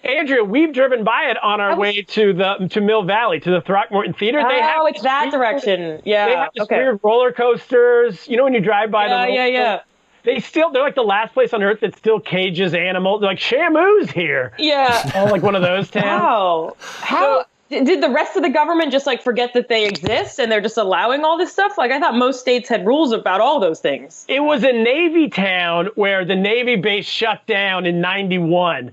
Speaker 2: Andrea, we've driven by it on our way to Mill Valley, to the Throckmorton Theater.
Speaker 3: It's that direction. Yeah.
Speaker 2: They have these weird roller coasters. You know, when you drive by them.
Speaker 3: Yeah.
Speaker 2: They're like the last place on earth that still cages animals. They're like, Shamu's here.
Speaker 3: Yeah.
Speaker 2: Oh, like one of those towns.
Speaker 3: Wow. How did the rest of the government just forget that they exist and they're just allowing all this stuff? I thought most states had rules about all those things.
Speaker 2: It was a Navy town where the Navy base shut down in 91.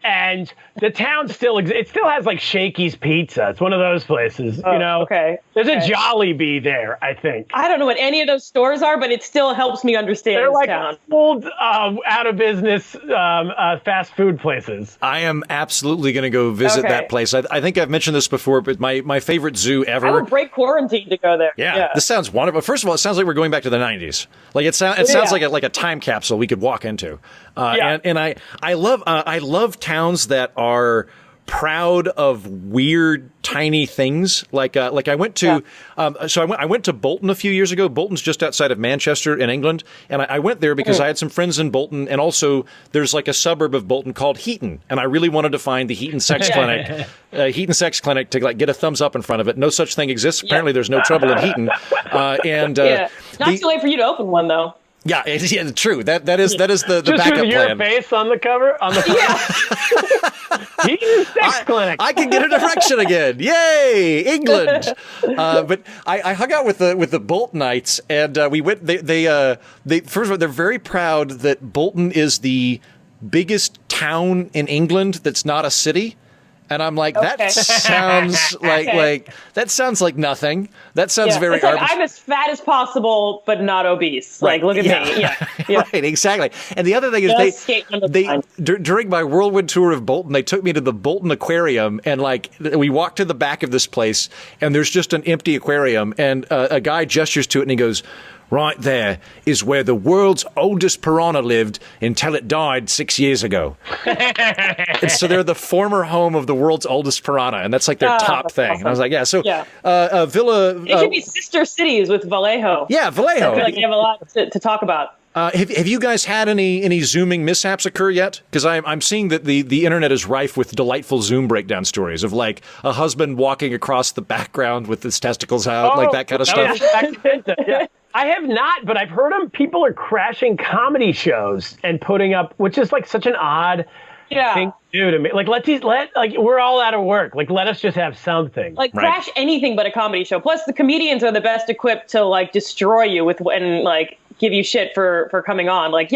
Speaker 2: And the town still it still has like Shakey's Pizza. It's one of those places, you know.
Speaker 3: Okay.
Speaker 2: There's a Jollibee there, I think.
Speaker 3: I don't know what any of those stores are, but it still helps me understand
Speaker 2: They're
Speaker 3: this
Speaker 2: like
Speaker 3: town.
Speaker 2: old, out of business fast food places.
Speaker 1: I am absolutely going to go visit that place. I think I've mentioned this before, but my favorite zoo ever.
Speaker 3: I would break quarantine to go there.
Speaker 1: Yeah, this sounds wonderful. First of all, it sounds like we're going back to the 90s. Like it sounds like a time capsule we could walk into. And I love towns that are proud of weird tiny things. Like I went to I went to Bolton a few years ago. Bolton's just outside of Manchester in England, and I went there because I had some friends in Bolton, and also there's like a suburb of Bolton called Heaton, and I really wanted to find the Heaton Sex Clinic. Heaton Sex Clinic to like get a thumbs up in front of it. No such thing exists. Apparently, there's no trouble in Heaton.
Speaker 3: Not too late for you to open one though.
Speaker 1: Yeah, true. That is the
Speaker 2: Just
Speaker 1: backup
Speaker 2: with your
Speaker 1: plan.
Speaker 2: face on the cover on the Heaton Sex Clinic.
Speaker 1: I can get an erection again. Yay, England! But I hung out with the Boltonites, and we went. They first of all, they're very proud that Bolton is the biggest town in England that's not a city. And I'm like, that sounds like that sounds like nothing. That sounds very.
Speaker 3: It's like I'm as fat as possible, but not obese.
Speaker 1: Right.
Speaker 3: Like, look at me. Yeah.
Speaker 1: Right, exactly. And the other thing is they during my whirlwind tour of Bolton, they took me to the Bolton Aquarium, and like we walked to the back of this place, and there's just an empty aquarium, and a guy gestures to it, and he goes, "Right there is where the world's oldest piranha lived until it died 6 years ago." And so they're the former home of the world's oldest piranha, and that's like their top thing.
Speaker 3: Awesome.
Speaker 1: And I was like, Villa.
Speaker 3: It could be sister cities with Vallejo.
Speaker 1: Yeah, Vallejo.
Speaker 3: I feel like you have a lot to talk about.
Speaker 1: Have you guys had any Zooming mishaps occur yet? Because I'm seeing that the internet is rife with delightful Zoom breakdown stories of like a husband walking across the background with his testicles out, like that kind of stuff.
Speaker 2: Yeah. I have not, but I've heard people are crashing comedy shows and putting up, which is like such an odd thing to do to me. Like we're all out of work. Like let us just have something.
Speaker 3: Like crash anything but a comedy show. Plus the comedians are the best equipped to like destroy you and like give you shit for coming on. Like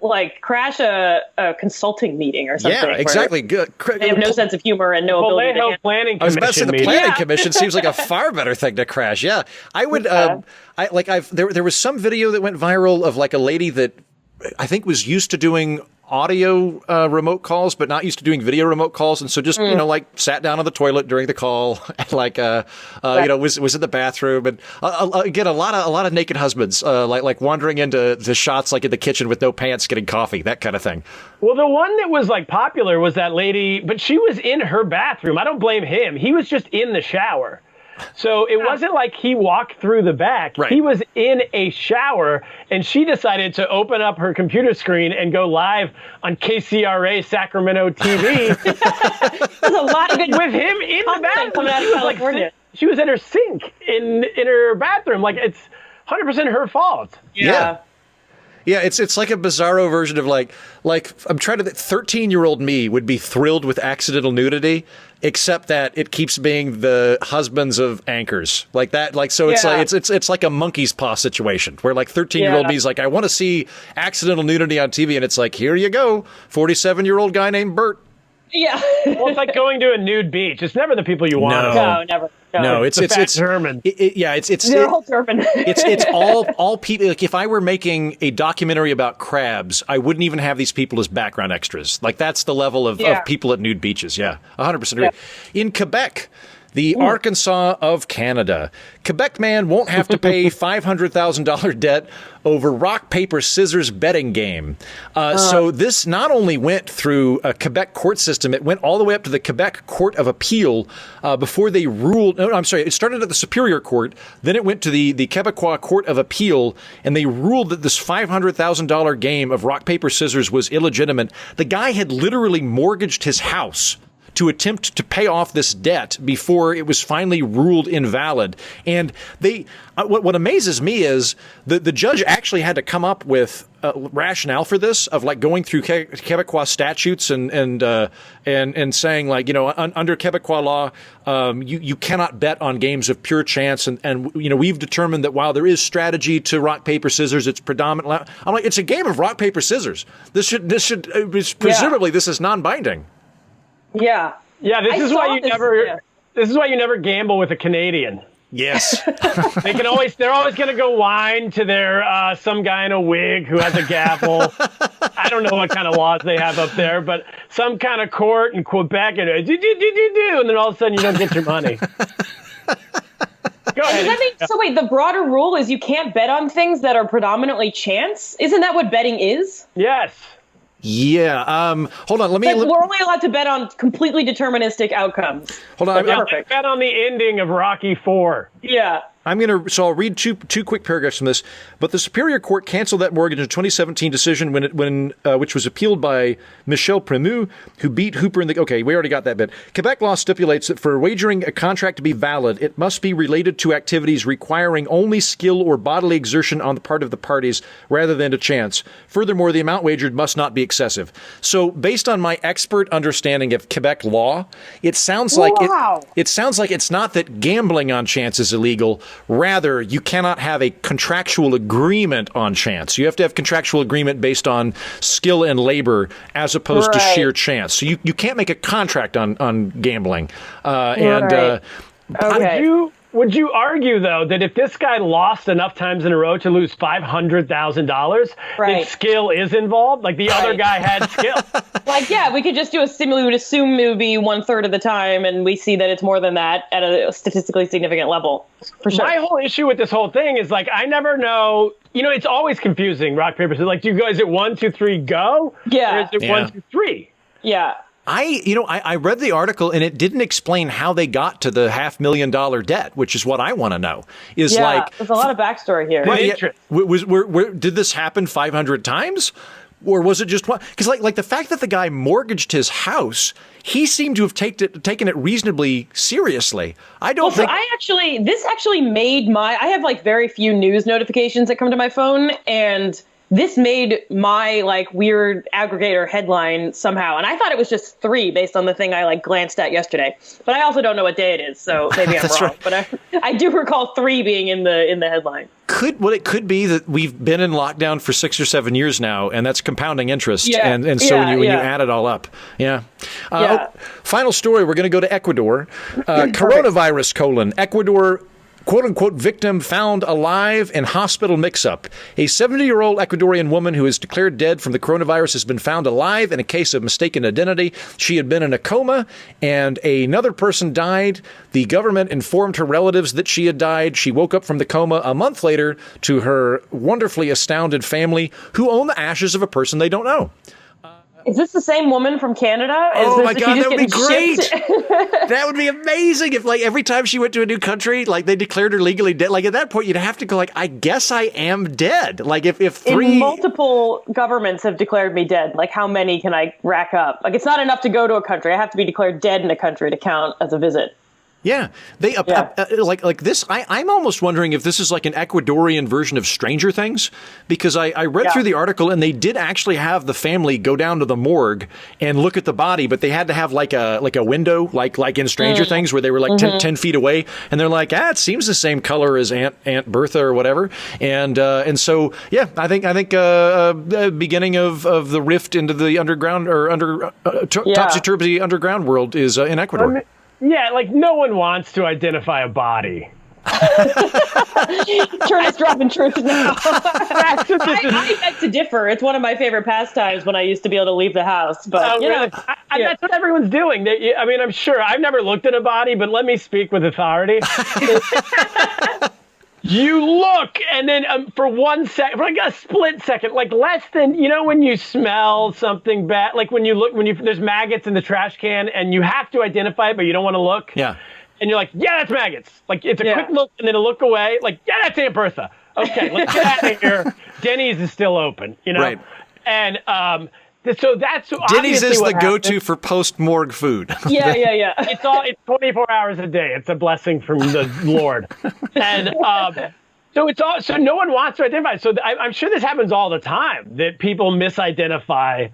Speaker 3: like crash a consulting meeting or something.
Speaker 1: Yeah, exactly. Good.
Speaker 3: They have no sense of humor and no ability
Speaker 2: Vallejo
Speaker 3: to
Speaker 2: Planning Commission.
Speaker 1: I was about to say the Planning Commission seems like a far better thing to crash. Yeah, I would. There was some video that went viral of like a lady that I think was used to doing audio remote calls, but not used to doing video remote calls, and so just like sat down on the toilet during the call, and like was in the bathroom, and again a lot of naked husbands like wandering into the shots like in the kitchen with no pants, getting coffee, that kind of thing.
Speaker 2: Well, the one that was like popular was that lady, but she was in her bathroom. I don't blame him. He was just in the shower. So it wasn't like he walked through the back. Right. He was in a shower, and she decided to open up her computer screen and go live on KCRA Sacramento TV.
Speaker 3: There's a lot of good
Speaker 2: with him in the bathroom.
Speaker 3: Coming out of California.
Speaker 2: She was in her sink in her bathroom. Like it's 100% her fault.
Speaker 1: Yeah. Yeah, it's like a bizarro version of like I'm trying to 13-year-old me would be thrilled with accidental nudity, except that it keeps being the husbands of anchors like that. Like so, it's like a monkey's paw situation where like 13-year-old me's like, I want to see accidental nudity on TV, and it's like, here you go, 47-year-old guy named Bert.
Speaker 3: Yeah.
Speaker 2: Well, it's like going to a nude beach. It's never the people you want.
Speaker 3: No, never.
Speaker 1: No, it's
Speaker 2: German.
Speaker 3: They're all German.
Speaker 1: it's all people. Like if I were making a documentary about crabs, I wouldn't even have these people as background extras. Like that's the level of people at nude beaches. Yeah, 100% agree. In Quebec, the Arkansas of Canada, Quebec man won't have to pay $500,000 debt over rock, paper, scissors betting game. So this not only went through a Quebec court system, it went all the way up to the Quebec Court of Appeal before they ruled. No, I'm sorry. It started at the Superior Court. Then it went to the Quebecois Court of Appeal, and they ruled that this $500,000 game of rock, paper, scissors was illegitimate. The guy had literally mortgaged his house to attempt to pay off this debt before it was finally ruled invalid. And what amazes me is the judge actually had to come up with a rationale for this, of like going through Quebecois statutes and saying, like, under Quebecois law, you cannot bet on games of pure chance. And we've determined that while there is strategy to rock, paper, scissors, it's predominantly. I'm like, it's a game of rock, paper, scissors. This presumably this is non-binding.
Speaker 3: Yeah.
Speaker 2: Yeah, this is why you never gamble with a Canadian.
Speaker 1: Yes.
Speaker 2: They're always going to go whine to their some guy in a wig who has a gavel. I don't know what kind of laws they have up there, but some kind of court in Quebec, and then all of a sudden you don't get your money. Go ahead.
Speaker 3: So wait, the broader rule is you can't bet on things that are predominantly chance? Isn't that what betting is?
Speaker 2: Yes.
Speaker 1: Yeah. Hold on.
Speaker 3: We're only allowed to bet on completely deterministic outcomes.
Speaker 1: Hold on.
Speaker 2: Bet on the ending of Rocky IV.
Speaker 3: Yeah.
Speaker 1: So I'll read two quick paragraphs from this. But the Superior Court canceled that mortgage in a 2017 decision which was appealed by Michel Prému, who beat Hooper in the. Okay, we already got that bit. Quebec law stipulates that for wagering a contract to be valid, it must be related to activities requiring only skill or bodily exertion on the part of the parties rather than to chance. Furthermore, the amount wagered must not be excessive. So, based on my expert understanding of Quebec law, it sounds like it's not that gambling on chance is illegal. Rather, you cannot have a contractual agreement on chance. You have to have contractual agreement based on skill and labor as opposed to sheer chance. So you can't make a contract on gambling. Okay.
Speaker 2: Would you argue, though, that if this guy lost enough times in a row to lose $500,000, that skill is involved? Like the other guy had skill.
Speaker 3: We could just do we would assume it would be 1/3 of the time, and we see that it's more than that at a statistically significant level. For sure.
Speaker 2: My whole issue with this whole thing is, like, I never know. It's always confusing, rock, paper, scissors. Like, do you go, is it 1, 2, 3, go?
Speaker 3: Yeah.
Speaker 2: Or is it 1, 2, 3?
Speaker 3: Yeah.
Speaker 1: I read the article and it didn't explain how they got to the $500,000 debt, which is what I want to know.
Speaker 3: There's a lot of backstory here.
Speaker 1: Did this happen 500 times? Or was it just one? Because like the fact that the guy mortgaged his house, he seemed to have taken it reasonably seriously. I don't think.
Speaker 3: This actually made I have like very few news notifications that come to my phone, and this made my like weird aggregator headline somehow. And I thought it was just 3 based on the thing I like glanced at yesterday. But I also don't know what day it is, so maybe I'm wrong. Right. But I do recall 3 being in the headline.
Speaker 1: It could be that we've been in lockdown for 6 or 7 years now, and that's compounding interest. Yeah. And so when you add it all up. Yeah. Final story, we're going to go to Ecuador. Coronavirus, Ecuador quote-unquote victim found alive in hospital mix-up. A 70-year-old Ecuadorian woman who is declared dead from the coronavirus has been found alive in a case of mistaken identity. She had been in a coma, and another person died. The government informed her relatives that she had died. She woke up from the coma a month later to her wonderfully astounded family, who own the ashes of a person they don't know.
Speaker 3: Is this the same woman from Canada?
Speaker 1: My God, that would be great. That would be amazing if, like, every time she went to a new country, like, they declared her legally dead. Like, at that point, you'd have to go, like, I guess I am dead. Like, if 3...
Speaker 3: multiple governments have declared me dead. Like, how many can I rack up? Like, it's not enough to go to a country. I have to be declared dead in a country to count as a visit.
Speaker 1: Yeah, like this. I'm almost wondering if this is like an Ecuadorian version of Stranger Things, because I read through the article and they did actually have the family go down to the morgue and look at the body, but they had to have like a window, like in Stranger Things, where they were like 10 feet away, and they're like, it seems the same color as Aunt Bertha or whatever, and so I think beginning of the rift into the underground or topsy-turvy underground world is in Ecuador.
Speaker 2: Yeah, like no one wants to identify a body.
Speaker 3: Turner's dropping truth now. I beg to differ. It's one of my favorite pastimes when I used to be able to leave the house. But
Speaker 2: really? That's what everyone's doing. I mean, I'm sure. I've never looked at a body, but let me speak with authority. You look, and then for 1 second, for like a split second, like less than, when you smell something bad, like when there's maggots in the trash can and you have to identify it, but you don't want to look.
Speaker 1: Yeah.
Speaker 2: And you're like, that's maggots. Like, it's a quick look and then a look away. Like, that's Aunt Bertha. Okay, let's get out of here. Denny's is still open,
Speaker 1: Right.
Speaker 2: And So that's
Speaker 1: Denny's is the
Speaker 2: what
Speaker 1: go-to
Speaker 2: happens.
Speaker 1: for post-morgue food.
Speaker 3: Yeah.
Speaker 2: It's 24 hours a day. It's a blessing from the Lord. And so no one wants to identify. So I'm sure this happens all the time, that people misidentify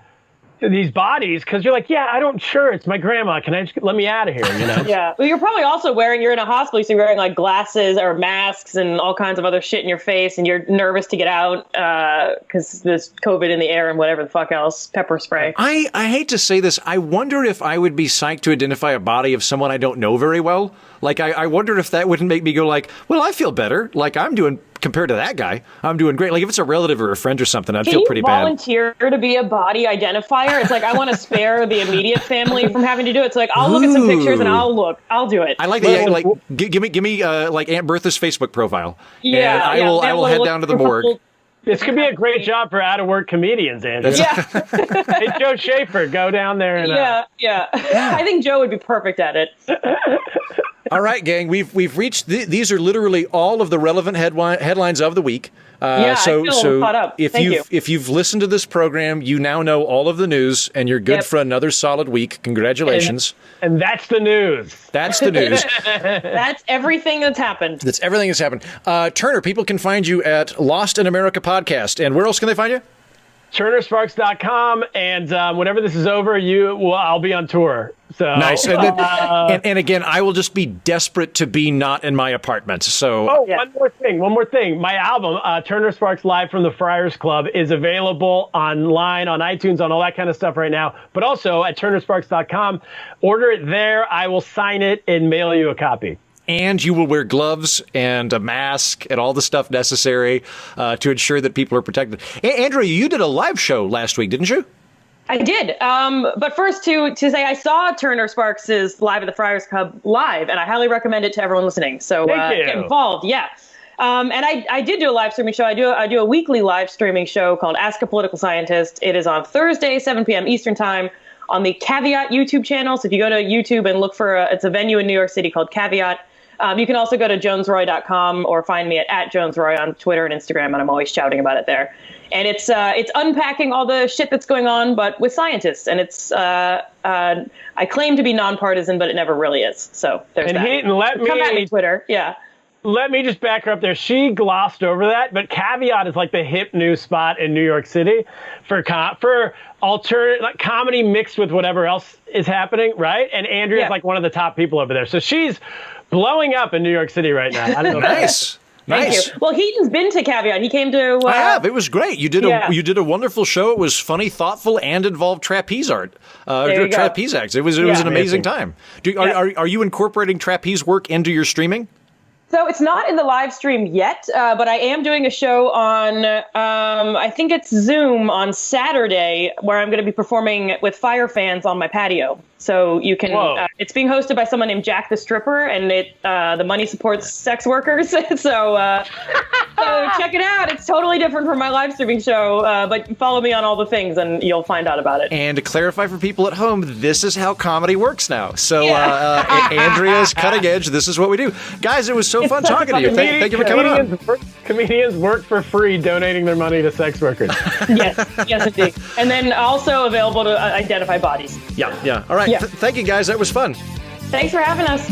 Speaker 2: these bodies because you're like, yeah, it's my grandma. Can I just let me out of here? You know?
Speaker 3: Yeah. Well, you're probably also you're in a hospital, so you're wearing like glasses or masks and all kinds of other shit in your face, and you're nervous to get out because there's COVID in the air and whatever the fuck else, pepper spray.
Speaker 1: I hate to say this. I wonder if I would be psyched to identify a body of someone I don't know very well. Like, I wonder if that wouldn't make me go like, well, I feel better. Like, I'm doing, compared to that guy, I'm doing great. Like, if it's a relative or a friend or something, I'd feel pretty bad.
Speaker 3: Can you volunteer to be a body identifier? It's like, I want to spare the immediate family from having to do it. It's like, I'll look at some pictures and I'll do it.
Speaker 1: I like the, like, give me like Aunt Bertha's Facebook profile.
Speaker 3: Yeah.
Speaker 1: And I will head down to the morgue.
Speaker 2: This could be a great job for out-of-work comedians, Andrew.
Speaker 3: Yeah.
Speaker 2: Hey, Joe Schaefer, go down there and
Speaker 3: yeah. I think Joe would be perfect at it.
Speaker 1: All right, gang, we've reached these are literally all of the relevant headlines of the week.
Speaker 3: I feel caught up.
Speaker 1: If you've listened to this program, you now know all of the news, and you're good for another solid week. Congratulations!
Speaker 2: And that's the news.
Speaker 1: That's the news.
Speaker 3: That's everything that's happened.
Speaker 1: That's everything that's happened. Turner, people can find you at Lost in America podcast, and where else can they find you?
Speaker 2: TurnerSparks.com, and whenever this is over, I'll be on tour. So
Speaker 1: nice. And again, I will just be desperate to be not in my apartment. So
Speaker 2: one more thing. My album, Turner Sparks Live from the Friars Club, is available online on iTunes, on all that kind of stuff right now. But also at TurnerSparks.com, order it there. I will sign it and mail you a copy.
Speaker 1: And you will wear gloves and a mask and all the stuff necessary to ensure that people are protected. Andrea, you did a live show last week, didn't you?
Speaker 3: I did. But first, to say I saw Turner Sparks' Live at the Friars Club live, and I highly recommend it to everyone listening. So get involved. Yeah. And I did do a live streaming show. I do a weekly live streaming show called Ask a Political Scientist. It is on Thursday, 7 p.m. Eastern Time on the Caveat YouTube channel. So if you go to YouTube and look for it's a venue in New York City called Caveat. You can also go to jonesroy.com or find me at jonesroy on Twitter and Instagram, and I'm always shouting about it there. And it's unpacking all the shit that's going on, but with scientists. And it's I claim to be nonpartisan, but it never really is. So there's that. Come at me, Twitter. Yeah.
Speaker 2: Let me just back her up there. She glossed over that, but Caveat is like the hip new spot in New York City for alternate like comedy mixed with whatever else is happening, right? And Andrea's like one of the top people over there. So she's blowing up in New York City right now. I don't know.
Speaker 1: Nice.
Speaker 3: Thank you. Well, Heaton's been to Caveat. He came to.
Speaker 1: I have. It was great. You did a wonderful show. It was funny, thoughtful, and involved trapeze art, trapeze acts. It was an amazing time. Are you incorporating trapeze work into your streaming?
Speaker 3: So it's not in the live stream yet, but I am doing a show on, I think it's Zoom on Saturday, where I'm going to be performing with fire fans on my patio. So you can, it's being hosted by someone named Jack the Stripper, and the money supports sex workers. so check it out. It's totally different from my live streaming show, but follow me on all the things and you'll find out about it.
Speaker 1: And to clarify for people at home, this is how comedy works now. So Andrea's cutting edge. This is what we do. Guys, it was so fun talking to you. Thank you for coming on.
Speaker 2: Comedians work for free donating their money to sex workers.
Speaker 3: Yes, indeed. And then also available to identify bodies.
Speaker 1: Yeah. All right.
Speaker 3: Yeah.
Speaker 1: Thank you, guys. That was fun.
Speaker 3: Thanks for having us.